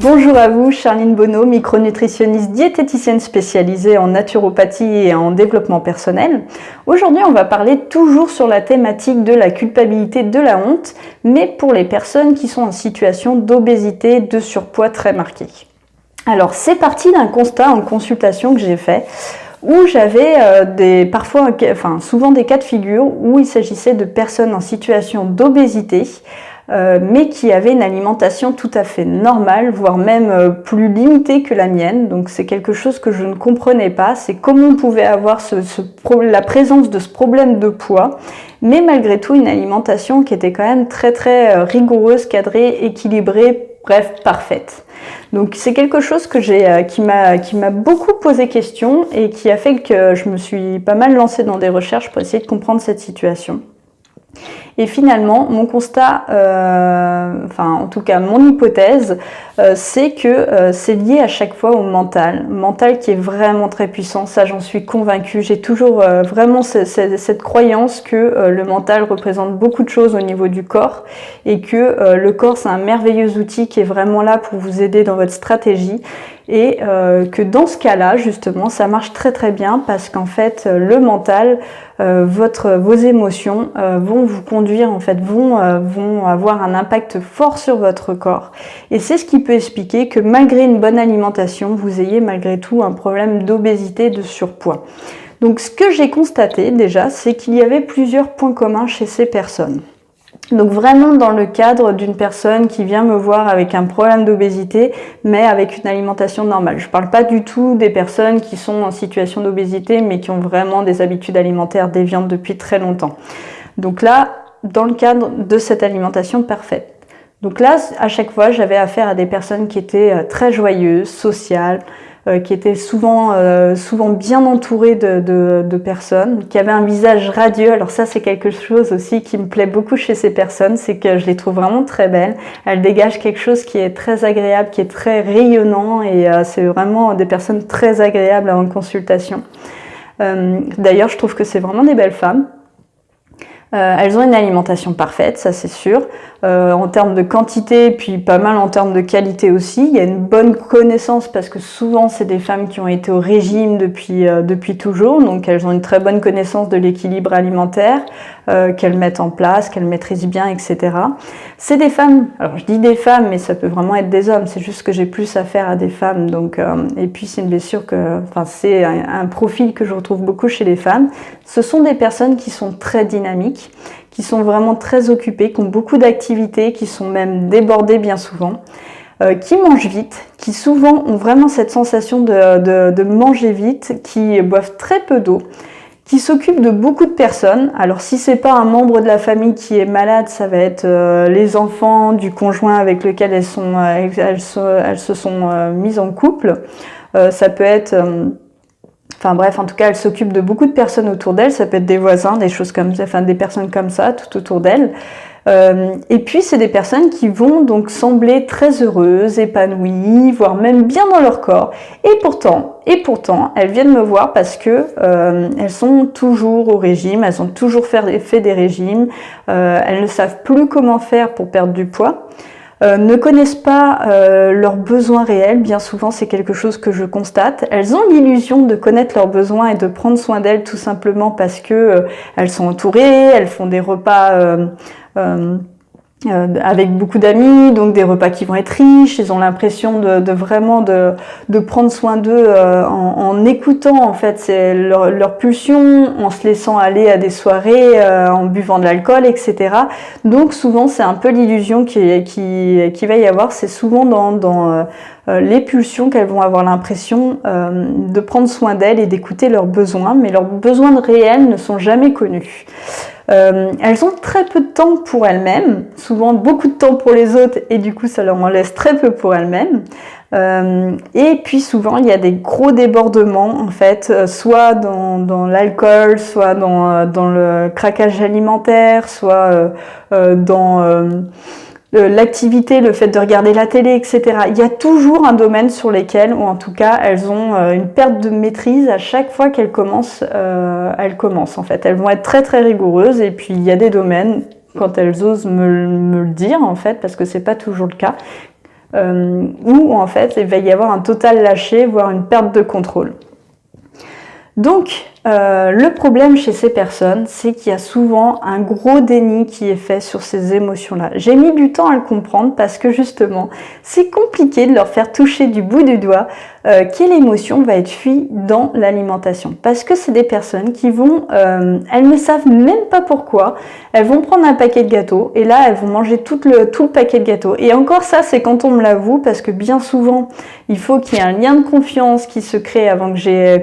Bonjour à vous, Charline Bonneau, micronutritionniste diététicienne spécialisée en naturopathie et en développement personnel. Aujourd'hui, on va parler toujours sur la thématique de la culpabilité, de la honte, mais pour les personnes qui sont en situation d'obésité, de surpoids très marqué. Alors, c'est parti d'un constat en consultation que j'ai fait, où j'avais souvent des cas de figure où il s'agissait de personnes en situation d'obésité, mais qui avaient une alimentation tout à fait normale, voire même plus limitée que la mienne. Donc c'est quelque chose que je ne comprenais pas, c'est comment on pouvait avoir la présence de ce problème de poids, mais malgré tout une alimentation qui était quand même très rigoureuse, cadrée, équilibrée, bref, parfaite. Donc c'est quelque chose qui m'a beaucoup posé question et qui a fait que je me suis pas mal lancée dans des recherches pour essayer de comprendre cette situation. Et finalement, mon constat, en tout cas mon hypothèse, c'est que c'est lié à chaque fois au mental qui est vraiment très puissant, ça j'en suis convaincue. J'ai toujours vraiment cette croyance que le mental représente beaucoup de choses au niveau du corps et que le corps c'est un merveilleux outil qui est vraiment là pour vous aider dans votre stratégie. Et que dans ce cas-là, justement, ça marche très bien parce qu'en fait, le mental, vos émotions vont vous conduire, en fait, vont avoir un impact fort sur votre corps. Et c'est ce qui peut expliquer que malgré une bonne alimentation, vous ayez malgré tout un problème d'obésité, de surpoids. Donc ce que j'ai constaté déjà, c'est qu'il y avait plusieurs points communs chez ces personnes. Donc vraiment dans le cadre d'une personne qui vient me voir avec un problème d'obésité, mais avec une alimentation normale. Je ne parle pas du tout des personnes qui sont en situation d'obésité, mais qui ont vraiment des habitudes alimentaires déviantes depuis très longtemps. Donc là, dans le cadre de cette alimentation parfaite. Donc là, à chaque fois, j'avais affaire à des personnes qui étaient très joyeuses, sociales, qui étaient souvent bien entourées de personnes, qui avaient un visage radieux. Alors ça, c'est quelque chose aussi qui me plaît beaucoup chez ces personnes, c'est que je les trouve vraiment très belles. Elles dégagent quelque chose qui est très agréable, qui est très rayonnant et c'est vraiment des personnes très agréables en consultation. D'ailleurs, je trouve que c'est vraiment des belles femmes. Elles ont une alimentation parfaite, ça c'est sûr, en termes de quantité, puis pas mal en termes de qualité aussi. Il y a une bonne connaissance parce que souvent c'est des femmes qui ont été au régime depuis toujours, donc elles ont une très bonne connaissance de l'équilibre alimentaire qu'elles mettent en place, qu'elles maîtrisent bien, etc. C'est des femmes, alors je dis des femmes, mais ça peut vraiment être des hommes, c'est juste que j'ai plus affaire à des femmes, donc et puis c'est une blessure c'est un profil que je retrouve beaucoup chez les femmes. Ce sont des personnes qui sont très dynamiques, qui sont vraiment très occupées, qui ont beaucoup d'activités, qui sont même débordées bien souvent, qui mangent vite, qui souvent ont vraiment cette sensation de manger vite, qui boivent très peu d'eau, qui s'occupent de beaucoup de personnes. Alors si c'est pas un membre de la famille qui est malade, ça va être les enfants du conjoint avec lequel elles se sont mises en couple. Ça peut être... en tout cas, elle s'occupe de beaucoup de personnes autour d'elle. Ça peut être des voisins, des choses comme ça, des personnes comme ça, tout autour d'elle. Et puis, c'est des personnes qui vont donc sembler très heureuses, épanouies, voire même bien dans leur corps. Et pourtant, elles viennent me voir parce que elles sont toujours au régime, elles ont toujours fait des régimes, elles ne savent plus comment faire pour perdre du poids. Ne connaissent pas leurs besoins réels, bien souvent c'est quelque chose que je constate. Elles ont l'illusion de connaître leurs besoins et de prendre soin d'elles tout simplement parce que elles sont entourées, elles font des repas avec beaucoup d'amis, donc des repas qui vont être riches. Ils ont l'impression de prendre soin d'eux en écoutant en fait leur pulsion, en se laissant aller à des soirées, en buvant de l'alcool, etc. Donc souvent c'est un peu l'illusion qui va y avoir. C'est souvent dans les pulsions qu'elles vont avoir l'impression de prendre soin d'elles et d'écouter leurs besoins, mais leurs besoins réels ne sont jamais connus. Elles ont très peu de temps pour elles-mêmes, souvent beaucoup de temps pour les autres et du coup ça leur en laisse très peu pour elles-mêmes. Et puis souvent il y a des gros débordements en fait, soit dans l'alcool, soit dans le craquage alimentaire, soit dans l'activité, le fait de regarder la télé, etc. Il y a toujours un domaine sur lequel, ou en tout cas, elles ont une perte de maîtrise à chaque fois qu'elles commencent. En fait. Elles vont être très rigoureuses et puis il y a des domaines, quand elles osent me le dire en fait, parce que c'est pas toujours le cas, où en fait il va y avoir un total lâcher, voire une perte de contrôle. Donc, le problème chez ces personnes, c'est qu'il y a souvent un gros déni qui est fait sur ces émotions-là. J'ai mis du temps à le comprendre parce que justement, c'est compliqué de leur faire toucher du bout du doigt quelle émotion va être fuie dans l'alimentation. Parce que c'est des personnes qui vont, elles ne savent même pas pourquoi, elles vont prendre un paquet de gâteaux et là, elles vont manger tout le paquet de gâteaux. Et encore ça, c'est quand on me l'avoue parce que bien souvent, il faut qu'il y ait un lien de confiance qui se crée avant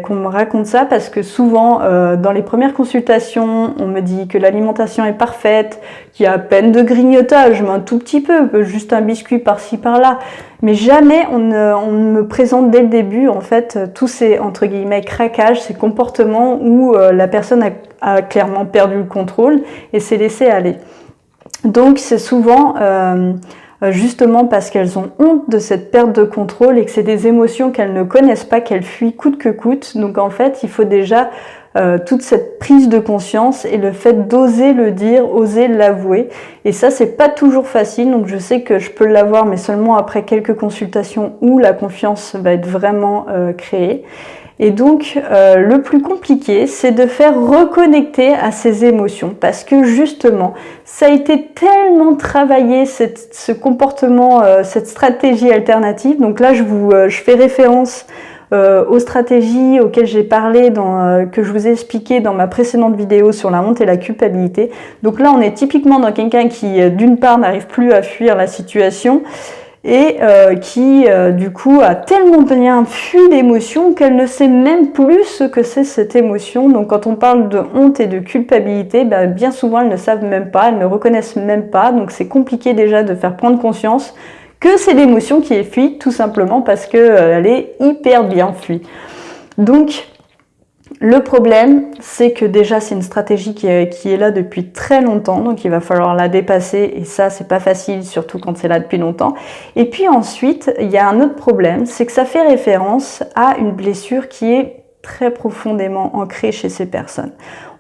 qu'on me raconte ça parce que souvent, dans les premières consultations, on me dit que l'alimentation est parfaite, qu'il y a à peine de grignotage, mais un tout petit peu, juste un biscuit par-ci par-là. Mais jamais on ne me présente dès le début en fait tous ces entre guillemets craquages, ces comportements où la personne a clairement perdu le contrôle et s'est laissée aller. Donc c'est souvent justement parce qu'elles ont honte de cette perte de contrôle et que c'est des émotions qu'elles ne connaissent pas, qu'elles fuient coûte que coûte. Donc en fait, il faut déjà toute cette prise de conscience et le fait d'oser le dire, oser l'avouer. Et ça, c'est pas toujours facile. Donc je sais que je peux l'avoir, mais seulement après quelques consultations où la confiance va être vraiment créée. Et donc, le plus compliqué, c'est de faire reconnecter à ces émotions parce que justement, ça a été tellement travaillé, ce comportement, cette stratégie alternative. Donc là, je fais référence aux stratégies auxquelles j'ai parlé, que je vous ai expliqué dans ma précédente vidéo sur la honte et la culpabilité. Donc là, on est typiquement dans quelqu'un qui, d'une part, n'arrive plus à fuir la situation, et qui du coup a tellement bien fui l'émotion qu'elle ne sait même plus ce que c'est cette émotion. Donc quand on parle de honte et de culpabilité, bien souvent elles ne savent même pas, elles ne reconnaissent même pas, donc c'est compliqué déjà de faire prendre conscience que c'est l'émotion qui est fuie, tout simplement parce qu'elle est hyper bien fuie. Donc le problème, c'est que déjà c'est une stratégie qui est là depuis très longtemps, donc il va falloir la dépasser et ça c'est pas facile, surtout quand c'est là depuis longtemps. Et puis ensuite, il y a un autre problème, c'est que ça fait référence à une blessure qui est très profondément ancrée chez ces personnes.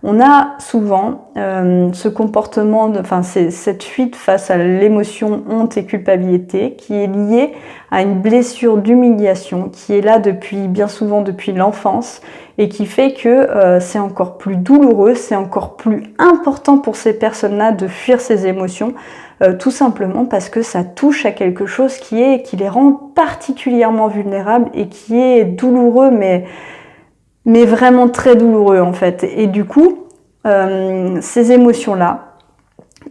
On a souvent ce comportement, cette fuite face à l'émotion honte et culpabilité qui est liée à une blessure d'humiliation qui est là bien souvent depuis l'enfance et qui fait que c'est encore plus douloureux, c'est encore plus important pour ces personnes-là de fuir ces émotions, tout simplement parce que ça touche à quelque chose qui les rend particulièrement vulnérables et qui est douloureux, mais vraiment très douloureux en fait. Et du coup, ces émotions-là,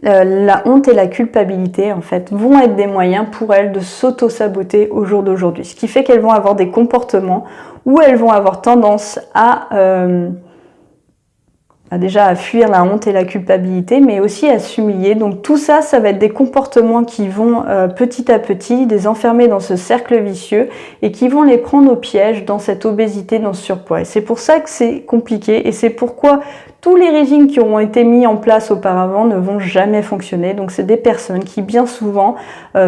la honte et la culpabilité en fait vont être des moyens pour elles de s'auto-saboter au jour d'aujourd'hui. Ce qui fait qu'elles vont avoir des comportements où elles vont avoir tendance à fuir la honte et la culpabilité, mais aussi à s'humilier. Donc tout ça, ça va être des comportements qui vont petit à petit les enfermer dans ce cercle vicieux et qui vont les prendre au piège dans cette obésité, dans ce surpoids. Et c'est pour ça que c'est compliqué et c'est pourquoi tous les régimes qui ont été mis en place auparavant ne vont jamais fonctionner. Donc c'est des personnes qui bien souvent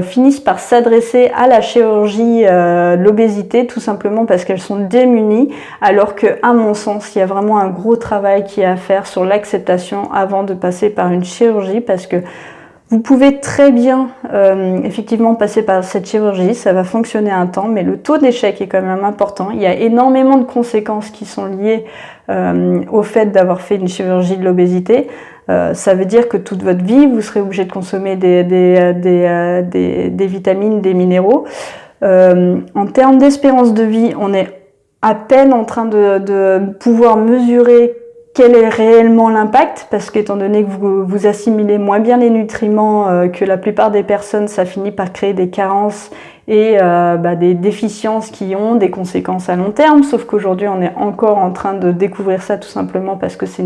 finissent par s'adresser à la chirurgie de l'obésité tout simplement parce qu'elles sont démunies, alors que à mon sens il y a vraiment un gros travail qui est à faire sur l'acceptation avant de passer par une chirurgie, parce que vous pouvez très bien effectivement passer par cette chirurgie, ça va fonctionner un temps, mais le taux d'échec est quand même important. Il y a énormément de conséquences qui sont liées au fait d'avoir fait une chirurgie de l'obésité. Ça veut dire que toute votre vie, vous serez obligé de consommer des vitamines, des minéraux. En termes d'espérance de vie, on est à peine en train de pouvoir mesurer quel est réellement l'impact, parce qu'étant donné que vous assimilez moins bien les nutriments que la plupart des personnes, ça finit par créer des carences et des déficiences qui ont des conséquences à long terme, sauf qu'aujourd'hui on est encore en train de découvrir ça tout simplement parce que c'est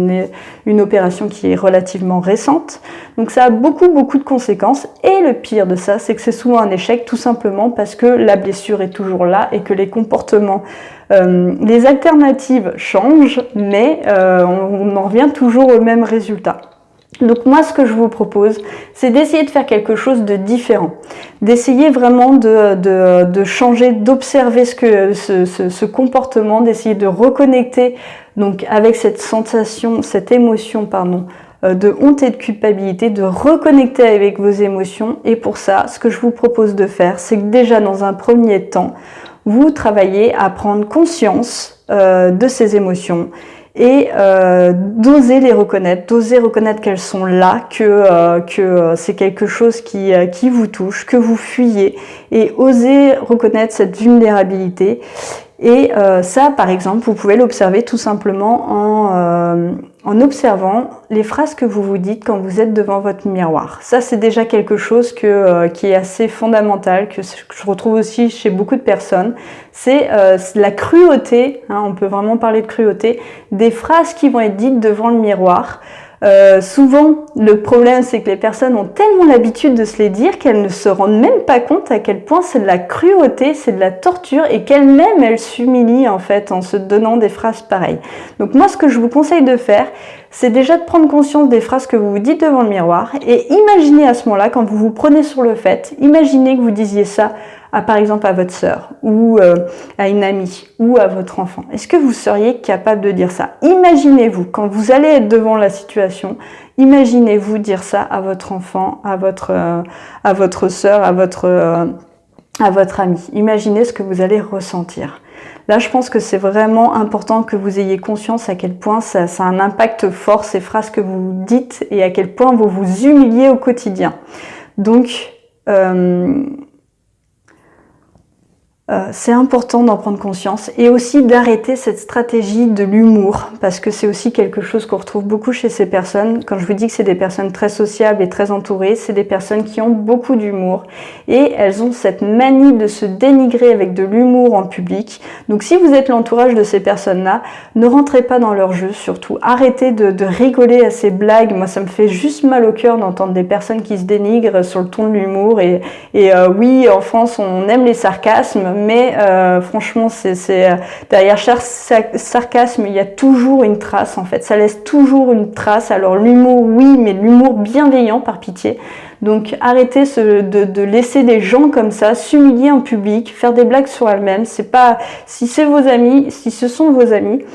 une opération qui est relativement récente. Donc ça a beaucoup de conséquences, et le pire de ça, c'est que c'est souvent un échec tout simplement parce que la blessure est toujours là et que les comportements, les alternatives changent, mais on en revient toujours au même résultat. Donc moi, ce que je vous propose, c'est d'essayer de faire quelque chose de différent, d'essayer vraiment de changer, d'observer ce comportement, d'essayer de reconnecter donc avec cette sensation, cette émotion, de honte et de culpabilité, de reconnecter avec vos émotions. Et pour ça, ce que je vous propose de faire, c'est que déjà dans un premier temps, vous travaillez à prendre conscience de ces émotions et d'oser les reconnaître, d'oser reconnaître qu'elles sont là, que c'est quelque chose qui vous touche, que vous fuyez, et oser reconnaître cette vulnérabilité. Et ça, par exemple, vous pouvez l'observer tout simplement en observant les phrases que vous vous dites quand vous êtes devant votre miroir. Ça, c'est déjà quelque chose qui est assez fondamental, que je retrouve aussi chez beaucoup de personnes. C'est la cruauté, hein, on peut vraiment parler de cruauté, des phrases qui vont être dites devant le miroir. Souvent, le problème, c'est que les personnes ont tellement l'habitude de se les dire qu'elles ne se rendent même pas compte à quel point c'est de la cruauté, c'est de la torture, et qu'elles-mêmes, elles s'humilient en fait en se donnant des phrases pareilles. Donc moi, ce que je vous conseille de faire, c'est déjà de prendre conscience des phrases que vous vous dites devant le miroir, et imaginez à ce moment-là, quand vous vous prenez sur le fait, imaginez que vous disiez ça par exemple à votre sœur, ou à une amie, ou à votre enfant. Est-ce que vous seriez capable de dire ça? Imaginez-vous, quand vous allez être devant la situation, imaginez-vous dire ça à votre enfant, à votre sœur, à votre ami. Imaginez ce que vous allez ressentir. Là, je pense que c'est vraiment important que vous ayez conscience à quel point ça a un impact fort, ces phrases que vous dites, et à quel point vous vous humiliez au quotidien. Donc, c'est important d'en prendre conscience, et aussi d'arrêter cette stratégie de l'humour, parce que c'est aussi quelque chose qu'on retrouve beaucoup chez ces personnes. Quand je vous dis que c'est des personnes très sociables et très entourées, c'est des personnes qui ont beaucoup d'humour, et elles ont cette manie de se dénigrer avec de l'humour en public. Donc si vous êtes l'entourage de ces personnes-là, ne rentrez pas dans leur jeu, surtout. Arrêtez de rigoler à ces blagues. Moi, ça me fait juste mal au cœur d'entendre des personnes qui se dénigrent sur le ton de l'humour, et oui, en France, on aime les sarcasmes, mais franchement, derrière chaque sarcasme, il y a toujours une trace en fait. Ça laisse toujours une trace. Alors l'humour, oui, mais l'humour bienveillant, par pitié. Donc arrêtez de laisser des gens comme ça s'humilier en public, faire des blagues sur elles-mêmes. C'est pas, si c'est vos amis, si ce sont vos amis,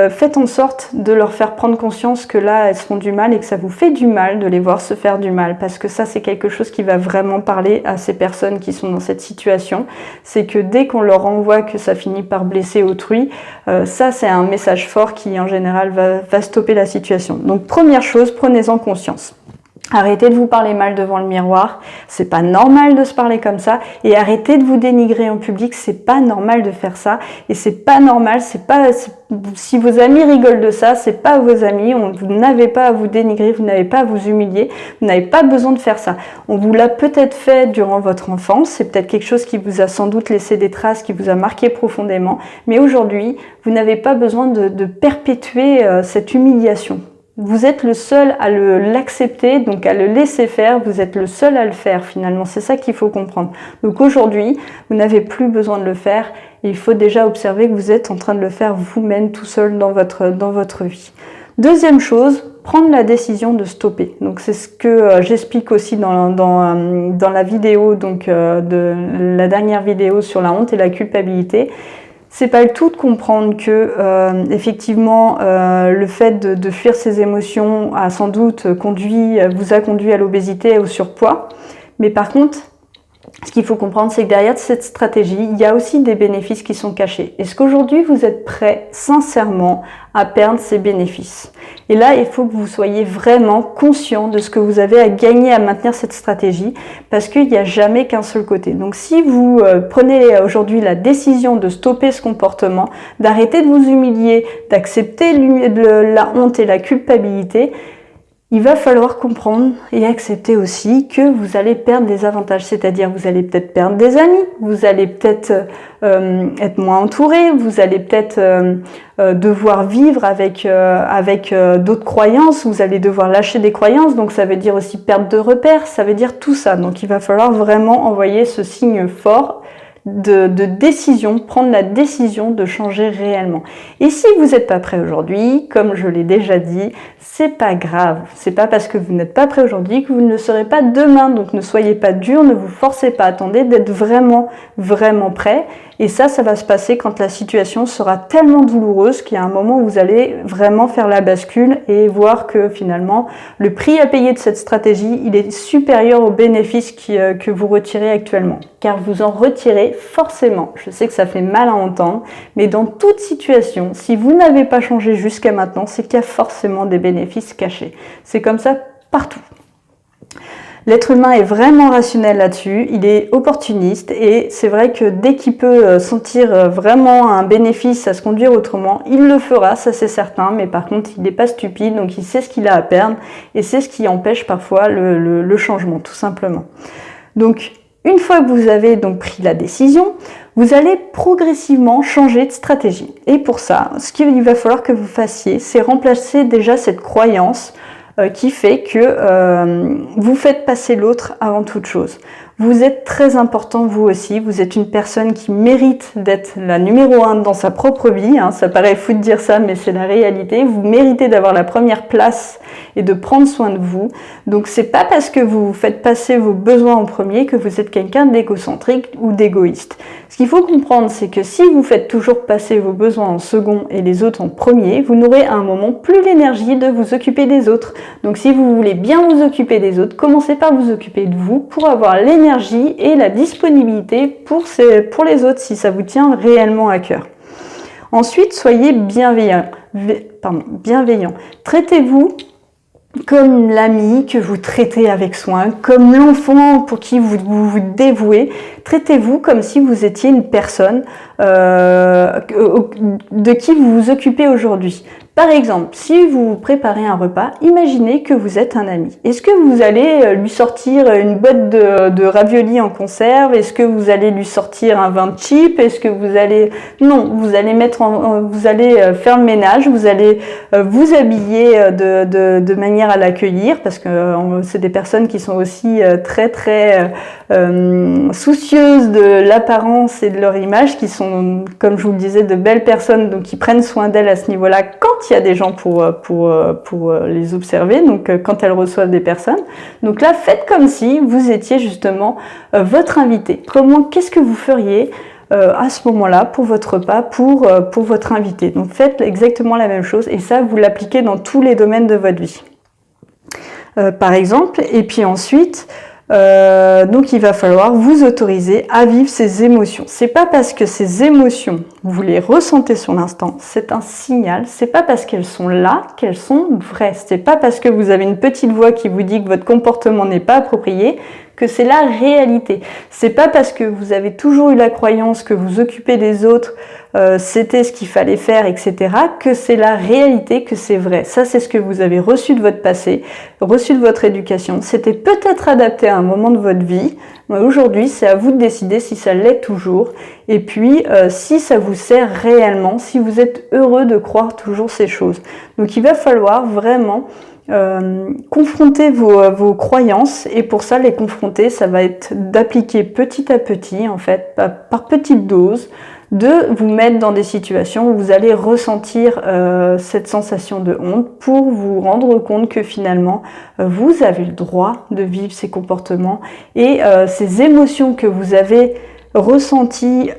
faites en sorte de leur faire prendre conscience que là, elles se font du mal, et que ça vous fait du mal de les voir se faire du mal, parce que ça, c'est quelque chose qui va vraiment parler à ces personnes qui sont dans cette situation. C'est que dès qu'on leur envoie que ça finit par blesser autrui, ça, c'est un message fort qui, en général, va stopper la situation. Donc, première chose, prenez-en conscience. Arrêtez de vous parler mal devant le miroir, c'est pas normal de se parler comme ça, et arrêtez de vous dénigrer en public, c'est pas normal de faire ça, et c'est pas normal, si vos amis rigolent de ça, c'est pas vos amis, vous n'avez pas à vous dénigrer, vous n'avez pas à vous humilier, vous n'avez pas besoin de faire ça. On vous l'a peut-être fait durant votre enfance, c'est peut-être quelque chose qui vous a sans doute laissé des traces, qui vous a marqué profondément, mais aujourd'hui, vous n'avez pas besoin de perpétuer cette humiliation. Vous êtes le seul à l'accepter, donc à le laisser faire, vous êtes le seul à le faire finalement, c'est ça qu'il faut comprendre. Donc aujourd'hui, vous n'avez plus besoin de le faire, et il faut déjà observer que vous êtes en train de le faire vous-même tout seul dans votre vie. Deuxième chose, prendre la décision de stopper. Donc c'est ce que j'explique aussi dans la vidéo, donc de la dernière vidéo sur la honte et la culpabilité. C'est pas le tout de comprendre que effectivement le fait de fuir ses émotions a sans doute vous a conduit à l'obésité et au surpoids. Mais par contre, ce qu'il faut comprendre, c'est que derrière cette stratégie, il y a aussi des bénéfices qui sont cachés. Est-ce qu'aujourd'hui, vous êtes prêt, sincèrement, à perdre ces bénéfices? Et là, il faut que vous soyez vraiment conscient de ce que vous avez à gagner à maintenir cette stratégie, parce qu'il n'y a jamais qu'un seul côté. Donc si vous prenez aujourd'hui la décision de stopper ce comportement, d'arrêter de vous humilier, d'accepter la honte et la culpabilité, il va falloir comprendre et accepter aussi que vous allez perdre des avantages, c'est-à-dire vous allez peut-être perdre des amis, vous allez peut-être être moins entouré, vous allez peut-être devoir vivre avec d'autres croyances, vous allez devoir lâcher des croyances, donc ça veut dire aussi perdre de repères, ça veut dire tout ça. Donc il va falloir vraiment envoyer ce signe fort de décision, prendre la décision de changer réellement. Et si vous n'êtes pas prêt aujourd'hui, comme je l'ai déjà dit, c'est pas grave. C'est pas parce que vous n'êtes pas prêt aujourd'hui que vous ne le serez pas demain. Donc ne soyez pas dur, ne vous forcez pas, attendez d'être vraiment, vraiment prêt. Et ça va se passer quand la situation sera tellement douloureuse qu'il y a un moment où vous allez vraiment faire la bascule et voir que finalement, le prix à payer de cette stratégie, il est supérieur aux bénéfices que vous retirez actuellement. Car vous en retirez forcément. Je sais que ça fait mal à entendre, mais dans toute situation, si vous n'avez pas changé jusqu'à maintenant, c'est qu'il y a forcément des bénéfices cachés. C'est comme ça partout. L'être humain est vraiment rationnel là-dessus, il est opportuniste et c'est vrai que dès qu'il peut sentir vraiment un bénéfice à se conduire autrement, il le fera, ça c'est certain, mais par contre il n'est pas stupide, donc il sait ce qu'il a à perdre et c'est ce qui empêche parfois le changement, tout simplement. Donc une fois que vous avez donc pris la décision, vous allez progressivement changer de stratégie. Et pour ça, ce qu'il va falloir que vous fassiez, c'est remplacer déjà cette croyance qui fait que vous faites passer l'autre avant toute chose. Vous êtes très important vous aussi, vous êtes une personne qui mérite d'être la numéro 1 dans sa propre vie, hein. Ça paraît fou de dire ça, mais c'est la réalité. Vous méritez d'avoir la première place et de prendre soin de vous. Donc c'est pas parce que vous faites passer vos besoins en premier que vous êtes quelqu'un d'égocentrique ou d'égoïste. Ce qu'il faut comprendre, c'est que si vous faites toujours passer vos besoins en second et les autres en premier, vous n'aurez à un moment plus l'énergie de vous occuper des autres. Donc si vous voulez bien vous occuper des autres, commencez par vous occuper de vous pour avoir l'énergie et la disponibilité pour les autres si ça vous tient réellement à cœur. Ensuite, soyez bienveillant. Traitez-vous comme l'ami que vous traitez avec soin, comme l'enfant pour qui vous dévouez. Traitez-vous comme si vous étiez une personne de qui vous vous occupez aujourd'hui. Par exemple, si vous préparez un repas, imaginez que vous êtes un ami. Est-ce que vous allez lui sortir une boîte de raviolis en conserve? Est-ce que vous allez lui sortir un vin cheap? Est-ce que vous allez... Non, vous allez faire le ménage, vous allez vous habiller de manière à l'accueillir, parce que c'est des personnes qui sont aussi très soucieuses de l'apparence et de leur image, qui sont, comme je vous le disais, de belles personnes, donc qui prennent soin d'elles à ce niveau-là quand il y a des gens pour les observer, donc quand elles reçoivent des personnes. Donc là, faites comme si vous étiez justement votre invité. Qu'est-ce que vous feriez à ce moment-là pour votre repas, pour votre invité? Donc faites exactement la même chose et ça, vous l'appliquez dans tous les domaines de votre vie. Par exemple, et puis ensuite, donc il va falloir vous autoriser à vivre ces émotions. C'est pas parce que ces émotions, vous les ressentez sur l'instant, c'est un signal. C'est pas parce qu'elles sont là qu'elles sont vraies. C'est pas parce que vous avez une petite voix qui vous dit que votre comportement n'est pas approprié que c'est la réalité. C'est pas parce que vous avez toujours eu la croyance que vous occupez des autres, c'était ce qu'il fallait faire, etc., que c'est la réalité, que c'est vrai. Ça, c'est ce que vous avez reçu de votre passé, reçu de votre éducation. C'était peut-être adapté à un moment de votre vie, mais aujourd'hui, c'est à vous de décider si ça l'est toujours, et puis si ça vous sert réellement, si vous êtes heureux de croire toujours ces choses. Donc, il va falloir vraiment confronter vos croyances, et pour ça les confronter, ça va être d'appliquer petit à petit, en fait, par petites doses, de vous mettre dans des situations où vous allez ressentir cette sensation de honte pour vous rendre compte que finalement vous avez le droit de vivre ces comportements et ces émotions que vous avez ressenties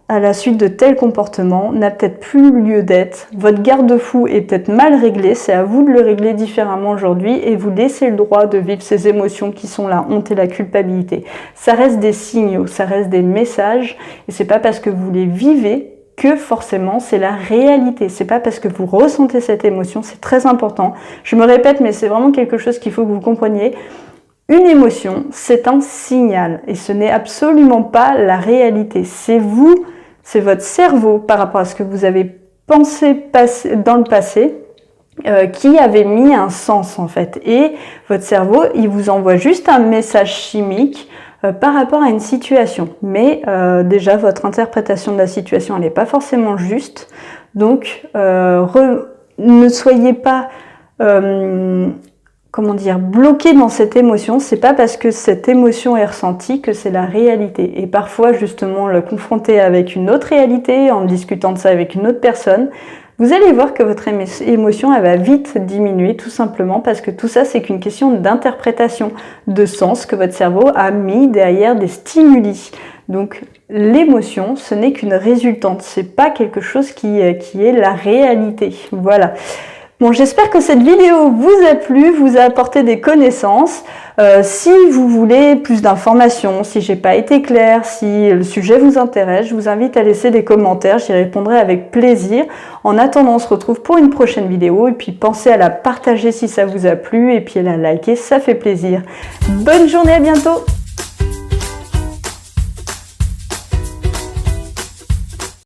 à la suite de tels comportements n'a peut-être plus lieu d'être. Votre garde-fou est peut-être mal réglé, c'est à vous de le régler différemment aujourd'hui et vous laissez le droit de vivre ces émotions qui sont la honte et la culpabilité. Ça reste des signaux, ça reste des messages et c'est pas parce que vous les vivez que forcément c'est la réalité. C'est pas parce que vous ressentez cette émotion, c'est très important. Je me répète, mais c'est vraiment quelque chose qu'il faut que vous compreniez. Une émotion, c'est un signal et ce n'est absolument pas la réalité. C'est vous, c'est votre cerveau par rapport à ce que vous avez pensé dans le passé qui avait mis un sens en fait. Et votre cerveau, il vous envoie juste un message chimique par rapport à une situation. Mais déjà, votre interprétation de la situation, elle n'est pas forcément juste. Donc, ne soyez pas... bloqué dans cette émotion, c'est pas parce que cette émotion est ressentie que c'est la réalité. Et parfois, justement, le confronter avec une autre réalité, en discutant de ça avec une autre personne, vous allez voir que votre émotion, elle va vite diminuer, tout simplement parce que tout ça, c'est qu'une question d'interprétation, de sens que votre cerveau a mis derrière des stimuli. Donc l'émotion, ce n'est qu'une résultante, c'est pas quelque chose qui est la réalité. Voilà. Bon, j'espère que cette vidéo vous a plu, vous a apporté des connaissances. Si vous voulez plus d'informations, si j'ai pas été claire, si le sujet vous intéresse, je vous invite à laisser des commentaires, j'y répondrai avec plaisir. En attendant, on se retrouve pour une prochaine vidéo et puis pensez à la partager si ça vous a plu et puis à la liker, ça fait plaisir. Bonne journée, à bientôt!